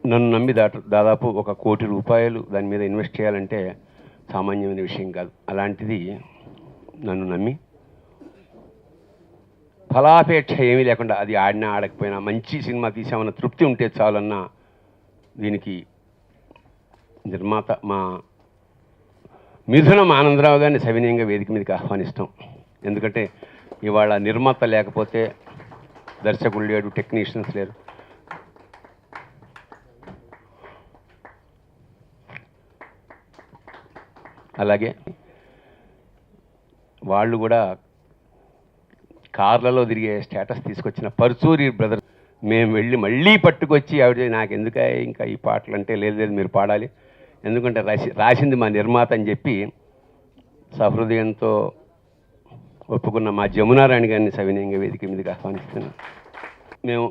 నన్ను నమ్మి దాదాపు ₹1 కోటి దాని మీద ఇన్వెస్ట్ చేయాలంటే సామాన్యమైన విషయం కాదు. అలాంటిది నన్ను నమ్మి ఫలాపేక్ష ఏమీ లేకుండా అది ఆడినా ఆడకపోయినా మంచి సినిమా తీసామన్న తృప్తి ఉంటే చాలన్న దీనికి నిర్మాత మా మిథునం ఆనందరావు గారిని సవినయంగా వేదిక మీదకి ఆహ్వానిస్తాం. ఎందుకంటే ఇవాళ నిర్మాత లేకపోతే దర్శకులు లేడు, టెక్నీషియన్స్ లేరు. అలాగే వాళ్ళు కూడా కార్లలో తిరిగే స్టేటస్ తీసుకొచ్చిన పర్చూరి బ్రదర్స్ మేము వెళ్ళి మళ్ళీ పట్టుకొచ్చి ఆవిడ నాకు ఎందుక ఇంకా ఈ పాటలు అంటే లేదు మీరు పాడాలి, ఎందుకంటే రాసింది మా నిర్మాత అని చెప్పి సహృదయంతో ఒప్పుకున్న మా జమునారాణి గారిని సవినయంగా వేదిక మీదకి ఆహ్వానిస్తున్నాను. మేము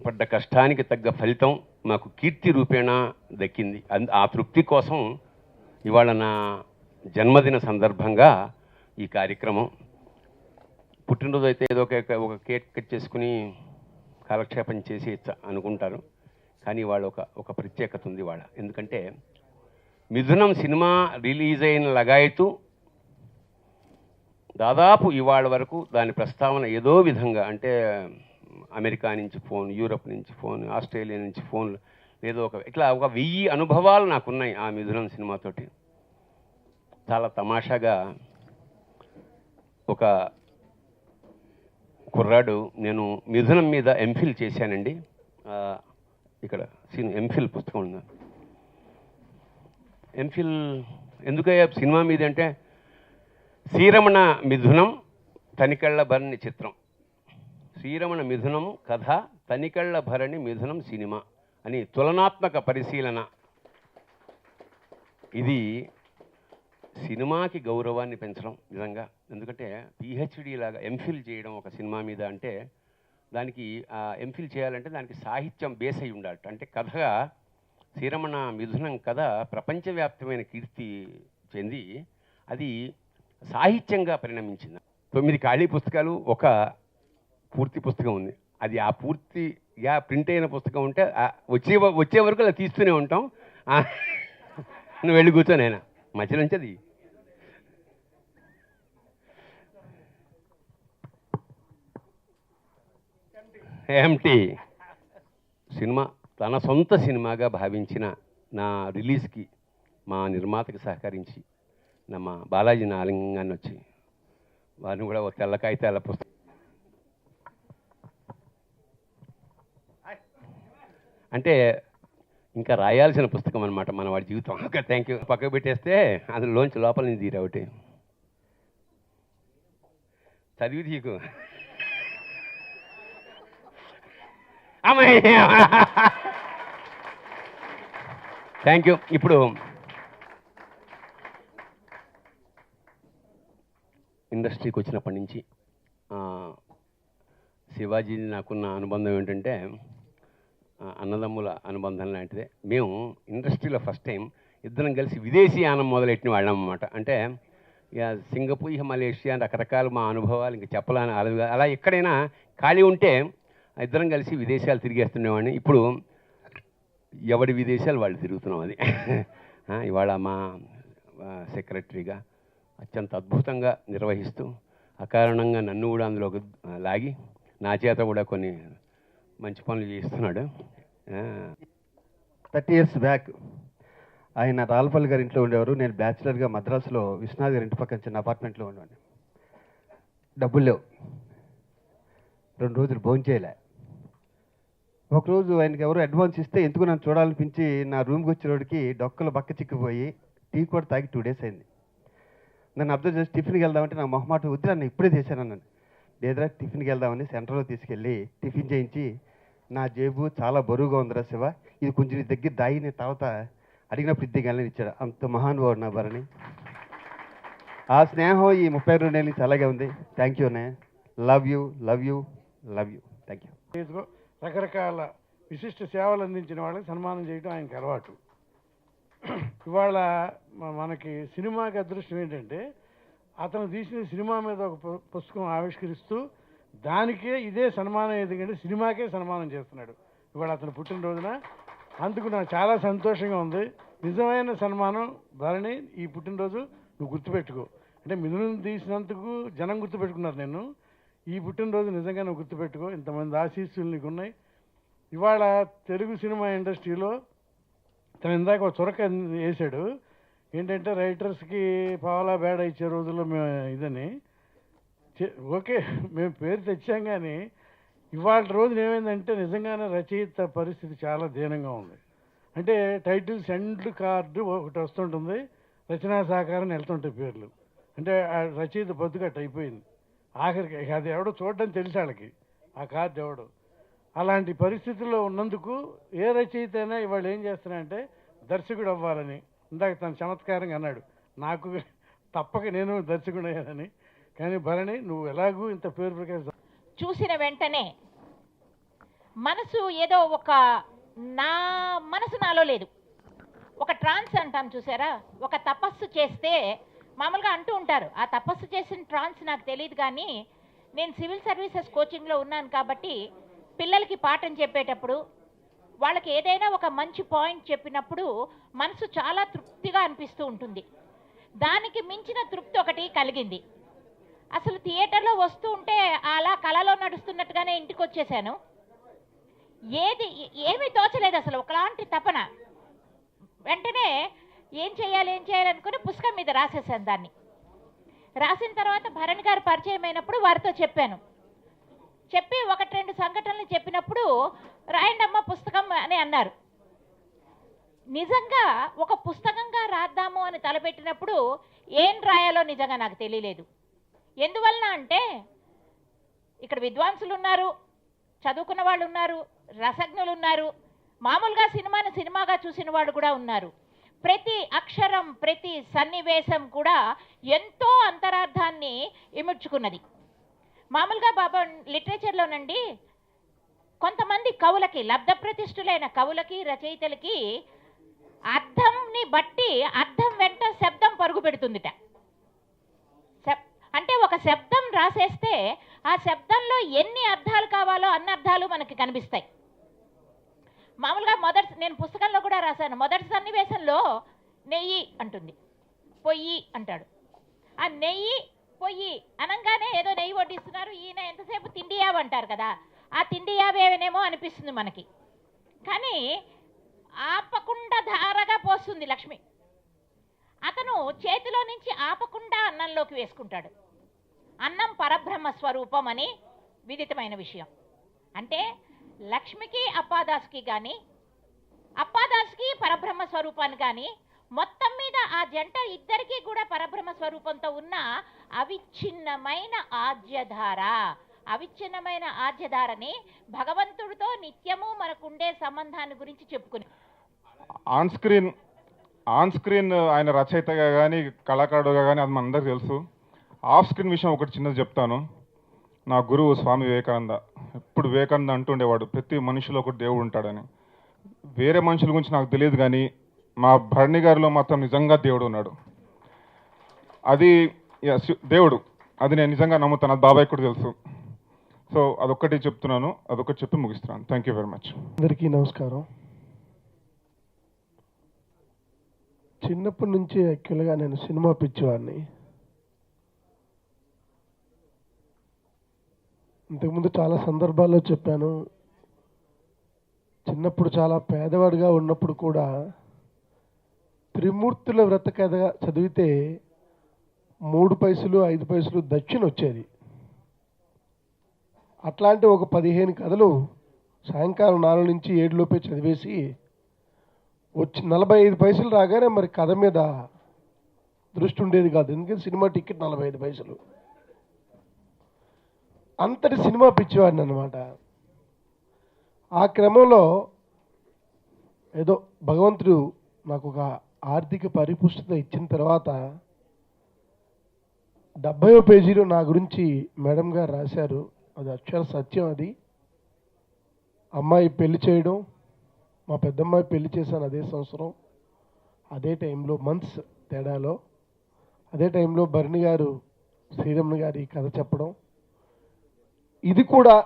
పడ్డ కష్టానికి తగ్గ ఫలితం మాకు కీర్తి రూపేణ దక్కింది. ఆ తృప్తి కోసం ఇవాళ నా జన్మదిన సందర్భంగా ఈ కార్యక్రమం. పుట్టినరోజు అయితే ఏదో ఒక కేక్ కట్ చేసుకుని కాలక్షేపం చేసి అనుకుంటారు, కానీ వాళ్ళ ఒక ప్రత్యేకత ఉంది వాళ్ళ. ఎందుకంటే మిథునం సినిమా రిలీజ్ అయిన లగాయతు దాదాపు ఇవాళ వరకు దాని ప్రస్తావన ఏదో విధంగా, అంటే అమెరికా నుంచి ఫోన్, యూరప్ నుంచి ఫోన్, ఆస్ట్రేలియా నుంచి ఫోన్లు, ఏదో ఇట్లా 1000 అనుభవాలు నాకున్నాయి ఆ మిథునం సినిమాతోటి. చాలా తమాషాగా ఒక కుర్రాడు, నేను మిథునం మీద ఎంఫిల్ చేశానండి, ఇక్కడ ఎంఫిల్ పుస్తకం ఉంది. ఎంఫిల్ ఎందుకయ్యా సినిమా మీద అంటే, శ్రీరమణ మిథునం తనికెళ్ల భరణి చిత్రం, శ్రీరమణ మిథునం కథ తనికెళ్ల భరణి మిథునం సినిమా అని తులనాత్మక పరిశీలన. ఇది సినిమాకి గౌరవాన్ని పెంచడం నిజంగా. ఎందుకంటే పిహెచ్డి లాగా ఎంఫిల్ చేయడం ఒక సినిమా మీద అంటే, దానికి ఎంఫిల్ చేయాలంటే దానికి సాహిత్యం బేస్ అయి ఉండాలి. అంటే కథగా శ్రీరమణ మిథునం కథ ప్రపంచవ్యాప్తమైన కీర్తి చెంది అది సాహిత్యంగా పరిణమించింది. 9 ఖాళీ పుస్తకాలు, ఒక పూర్తి పుస్తకం ఉంది. అది ఆ పూర్తిగా ప్రింట్ అయిన పుస్తకం ఉంటే వచ్చే వరకు అలా తీస్తూనే ఉంటాం. నువ్వు వెళ్ళి కూర్చోనైనా మధ్య నుంచి అది ఎంటీ సినిమా తన సొంత సినిమాగా భావించిన నా రిలీజ్కి మా నిర్మాతకి సహకరించి మా బాలాజీ నాలింగాన్ని వచ్చి వారిని కూడా ఒక తెల్ల కాగితాల పుస్తకం అంటే ఇంకా రాయాల్సిన పుస్తకం అనమాట మన వాడి జీవితం. Okay, thank you. పక్కకు పెట్టేస్తే అందులోంచి లోపల నుంచి తీరా ఒకటి చదివి తీకు. Thank you. ఇప్పుడు ఇండస్ట్రీకి వచ్చినప్పటి నుంచి శివాజీని నాకున్న అనుబంధం ఏంటంటే అన్నదమ్ముల అనుబంధం లాంటిదే. మేము ఇండస్ట్రీలో ఫస్ట్ టైం ఇద్దరం కలిసి విదేశీ యానం మొదలెట్టిన వాళ్ళం అన్నమాట. అంటే ఇక సింగపూర్, మలేషియా రకరకాల మా అనుభవాలు ఇంకా చెప్పాలని అలా ఎక్కడైనా ఖాళీ ఉంటే ఇద్దరం కలిసి విదేశాలు తిరిగేస్తుండేవాడిని. ఇప్పుడు ఎవడి విదేశాలు వాళ్ళు తిరుగుతున్నాం. అది ఇవాళ మా సెక్రటరీగా అత్యంత అద్భుతంగా నిర్వహిస్తూ అకారణంగా నన్ను కూడా అందులోకి లాగి నా చేత కూడా కొన్ని మంచి పనులు చేస్తున్నాడు. 30 years బ్యాక్ ఆయన రాల్పల్లి గారి ఇంట్లో ఉండేవారు. నేను బ్యాచిలర్గా మద్రాసులో విశ్వనాథ్ గారి ఇంటి పక్కన చిన్న అపార్ట్మెంట్లో ఉండేవాడిని. డబ్బులు లేవు, 2 రోజులు భోజనం చేయలే. ఒకరోజు ఆయనకి ఎవరు అడ్వాన్స్ ఇస్తే ఎందుకు నన్ను చూడాలనిపించి నా రూమ్కి వచ్చేవాడికి డొక్కలు బక్క చిక్కిపోయి టీ కూడా తాగి 2 days అయింది. నన్ను అబ్జర్వ్ చేసి టిఫిన్కి వెళ్దామంటే నా మొహమాట వద్దు, నన్ను ఇప్పుడే చేశాను అన్నాను. లేదురా టిఫిన్కి వెళ్దామని సెంటర్లో తీసుకెళ్ళి టిఫిన్ చేయించి, నా జేబు చాలా బరువుగా ఉందిరా శివ, ఇది కొంచెం నీ దగ్గర దాయి నేను తర్వాత అడిగినప్పుడు ఇద్దరికెళ్ళని ఇచ్చాడు. అంత మహానుభావుడు నా భరణి. ఆ స్నేహం ఈ 32 ఏళ్ళ నుంచి అలాగే ఉంది. థ్యాంక్ యూ అనే. Love you love you love you. Thank you. రకరకాల విశిష్ట సేవలు అందించిన వాళ్ళకి సన్మానం చేయడం ఆయనకి అలవాటు. ఇవాళ మనకి సినిమాకి అదృష్టం ఏంటంటే అతను తీసిన సినిమా మీద ఒక పుస్తకం ఆవిష్కరిస్తూ దానికే ఇదే సన్మానం, ఎందుకంటే సినిమాకే సన్మానం చేస్తున్నాడు. ఇవాళ అతను పుట్టినరోజున అందుకు నాకు చాలా సంతోషంగా ఉంది. నిజమైన సన్మానం భరణి, ఈ పుట్టినరోజు నువ్వు గుర్తుపెట్టుకో. అంటే మిథునం తీసినందుకు జనం గుర్తుపెట్టుకున్నారు నేను. ఈ పుట్టినరోజు నిజంగా నువ్వు గుర్తుపెట్టుకో. ఇంతమంది ఆశీస్సులు నీకు ఉన్నాయి. ఇవాళ తెలుగు సినిమా ఇండస్ట్రీలో తను ఇందాక ఒక చురక వేసాడు ఏంటంటే రైటర్స్కి పావలా బేడ ఇచ్చే రోజుల్లో మేము ఇదని. ఓకే, మేము పేరు తెచ్చాం, కానీ ఇవాళ రోజున ఏమైందంటే నిజంగానే రచయిత పరిస్థితి చాలా దీనంగా ఉంది. అంటే టైటిల్స్ ఎండ్ కార్డు ఒకటి వస్తుంటుంది, రచనా సహకారం వెళ్తుంటాయి పేర్లు. అంటే ఆ రచయిత బతుకట్టు అయిపోయింది. ఆఖరికి అది ఎవడో చూడడం తెలిసి వాళ్ళకి ఆ కార్డు ఎవడో. అలాంటి పరిస్థితుల్లో ఉన్నందుకు ఏ రచయిత అయినా ఇవాళ ఏం చేస్తున్నాయంటే దర్శకుడు అవ్వాలని. ఇందాక తను చమత్కారంగా అన్నాడు, నాకు తప్పక నేను దర్శకుడు అయ్యానని. కానీ భరణి, నువ్వు ఎలాగూ ఇంత పేరు ప్రకాశం చూసిన వెంటనే మనసు ఏదో ఒక నా మనసు నాలో లేదు. ఒక ట్రాన్స్ అంటాం చూసారా, ఒక తపస్సు చేస్తే మామూలుగా అంటూ ఉంటారు, ఆ తపస్సు చేసిన ట్రాన్స్ నాకు తెలియదు. కానీ నేను సివిల్ సర్వీసెస్ కోచింగ్లో ఉన్నాను కాబట్టి పిల్లలకి పాఠం చెప్పేటప్పుడు వాళ్ళకి ఏదైనా ఒక మంచి పాయింట్ చెప్పినప్పుడు మనసు చాలా తృప్తిగా అనిపిస్తూ ఉంటుంది. దానికి మించిన తృప్తి ఒకటి కలిగింది. అసలు థియేటర్లో వస్తూ ఉంటే అలా కళలో నడుస్తున్నట్టుగానే ఇంటికి వచ్చేసాను. ఏమీ తోచలేదు అసలు, ఒకలాంటి తపన. వెంటనే ఏం చేయాలనుకుని పుస్తకం మీద రాసేసాను. దాన్ని రాసిన తర్వాత భరణ్ గారు పరిచయం అయినప్పుడు వారితో చెప్పి 1-2 సంఘటనలు చెప్పినప్పుడు రాయండమ్మ పుస్తకం అని అన్నారు. నిజంగా ఒక పుస్తకంగా రాద్దాము అని తలపెట్టినప్పుడు ఏం రాయాలో నిజంగా నాకు తెలియలేదు. ఎందువలన అంటే ఇక్కడ విద్వాంసులు ఉన్నారు, చదువుకున్న వాళ్ళు ఉన్నారు, రసజ్ఞులు ఉన్నారు, మామూలుగా సినిమాని సినిమాగా చూసిన వాళ్ళు కూడా ఉన్నారు. ప్రతి అక్షరం, ప్రతి సన్నివేశం కూడా ఎంతో అంతరార్థాన్ని ఇముడ్చుకున్నది. మామూలుగా బాబా లిటరేచర్లోనండి కొంతమంది కవులకి, లబ్ధప్రతిష్ఠులైన కవులకి, రచయితలకి అర్థంని బట్టి అర్థం వెంట శబ్దం పరుగు పెడుతుందిట. అంటే ఒక శబ్దం రాసేస్తే ఆ శబ్దంలో ఎన్ని అర్థాలు కావాలో అన్ని అర్థాలు మనకి కనిపిస్తాయి. మామూలుగా నేను పుస్తకంలో కూడా రాశాను, మొదటి సన్నివేశంలో నెయ్యి అంటుంది, పొయ్యి అంటాడు. ఆ నెయ్యి పొయ్యి అనగానే ఏదో నెయ్యి వడ్డిస్తున్నారు, ఈయన ఎంతసేపు తిండి యావ అంటారు కదా, ఆ తిండి యావేనేమో అనిపిస్తుంది మనకి. కానీ ఆపకుండా ధారగా పోస్తుంది లక్ష్మి. అతను చేతిలో నుంచి ఆపకుండా అన్నంలోకి వేసుకుంటాడు. అన్నం పరబ్రహ్మ స్వరూపం అని విదితమైన విషయం. అంటే లక్ష్మికి అప్పాదాస్కి కానీ, అప్పాదాస్కి పరబ్రహ్మ స్వరూపాన్ని కానీ, మొత్తం మీద ఆ జంట ఇద్దరికీ కూడా పరబ్రహ్మ స్వరూపంతో ఉన్న అవిచ్ఛిన్నమైన ఆద్యధార. అవిచ్ఛిన్నమైన ఆద్యధారని భగవంతుడితో నిత్యము మనకుండే సంబంధాన్ని గురించి చెప్పుకుని ఆన్ స్క్రీన్ ఆయన రచయితగా కానీ కళాకారుడుగా కానీ అది మనందరికీ తెలుసు. ఆఫ్ స్క్రీన్ విషయం ఒకటి చిన్నది చెప్తాను. నా గురువు స్వామి వివేకానంద ఎప్పుడు వివేకానంద అంటుండేవాడు, ప్రతి మనిషిలో ఒకటి దేవుడు ఉంటాడని. వేరే మనుషుల గురించి నాకు తెలియదు, కానీ మా భరణి గారిలో మాత్రం నిజంగా దేవుడు ఉన్నాడు. అది దేవుడు, అది నేను నిజంగా నమ్ముతాను. అది బాబాయ్ కూడా తెలుసు. సో అదొక్కటి చెప్తున్నాను, అదొక్కటి చెప్పి ముగిస్తున్నాను. Thank you very much. అందరికీ నమస్కారం. చిన్నప్పటి నుంచి యాక్చువల్గా నేను సినిమా పిచ్చివాడిని. ఇంతకుముందు చాలా సందర్భాల్లో చెప్పాను, చిన్నప్పుడు చాలా పేదవాడిగా ఉన్నప్పుడు కూడా త్రిమూర్తుల వ్రత కథ చదివితే 3 పైసలు 5 పైసలు దక్షిణ వచ్చేది. అట్లాంటి ఒక 15 కథలు సాయంకాలం 4 నుంచి 7 లోపే చదివేసి వచ్చి 45 పైసలు రాగానే మరి కథ మీద దృష్టి ఉండేది కాదు, ఎందుకంటే సినిమా టికెట్ 45 పైసలు. అంతటి సినిమా పిచ్చివాడిని అనమాట. ఆ క్రమంలో ఏదో భగవంతుడు నాకు ఒక ఆర్థిక పరిపుష్టత ఇచ్చిన తర్వాత 70వ పేజీలో నా గురించి మేడం గారు రాశారు. అది అక్షర సత్యం. అది అమ్మాయి పెళ్లి చేయడం, మా పెద్దమ్మాయి పెళ్లి చేశాను అదే సంవత్సరం, అదే టైంలో మంత్స్ తేడాలో, అదే టైంలో భరణి గారు శ్రీరమణ గారు ఈ కథ చెప్పడం. ఇది కూడా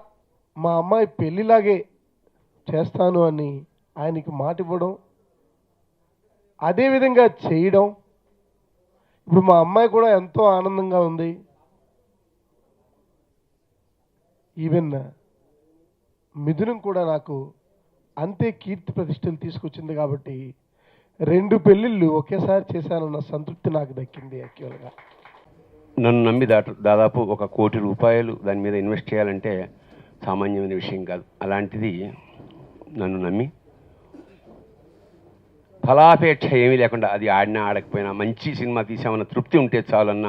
మా అమ్మాయి పెళ్లిలాగే చేస్తాను అని ఆయనకి మాట ఇవ్వడం, అదేవిధంగా చేయడం. ఇప్పుడు మా అమ్మాయి కూడా ఎంతో ఆనందంగా ఉంది. ఈవెన్ మిథునం కూడా నాకు అంతే కీర్తి ప్రతిష్టలు తీసుకొచ్చింది. కాబట్టి 2 పెళ్ళిళ్ళు ఒకేసారి చేశానన్న సంతృప్తి నాకు దక్కింది. యాక్చువల్గా నన్ను నమ్మి దాదాపు 1 కోటి రూపాయలు దాని మీద ఇన్వెస్ట్ చేయాలంటే సామాన్యమైన విషయం కాదు. అలాంటిది నన్ను నమ్మి ఫలాపేక్ష ఏమీ లేకుండా, అది ఆడినా ఆడకపోయినా మంచి సినిమా తీసామన్న తృప్తి ఉంటే చాలన్న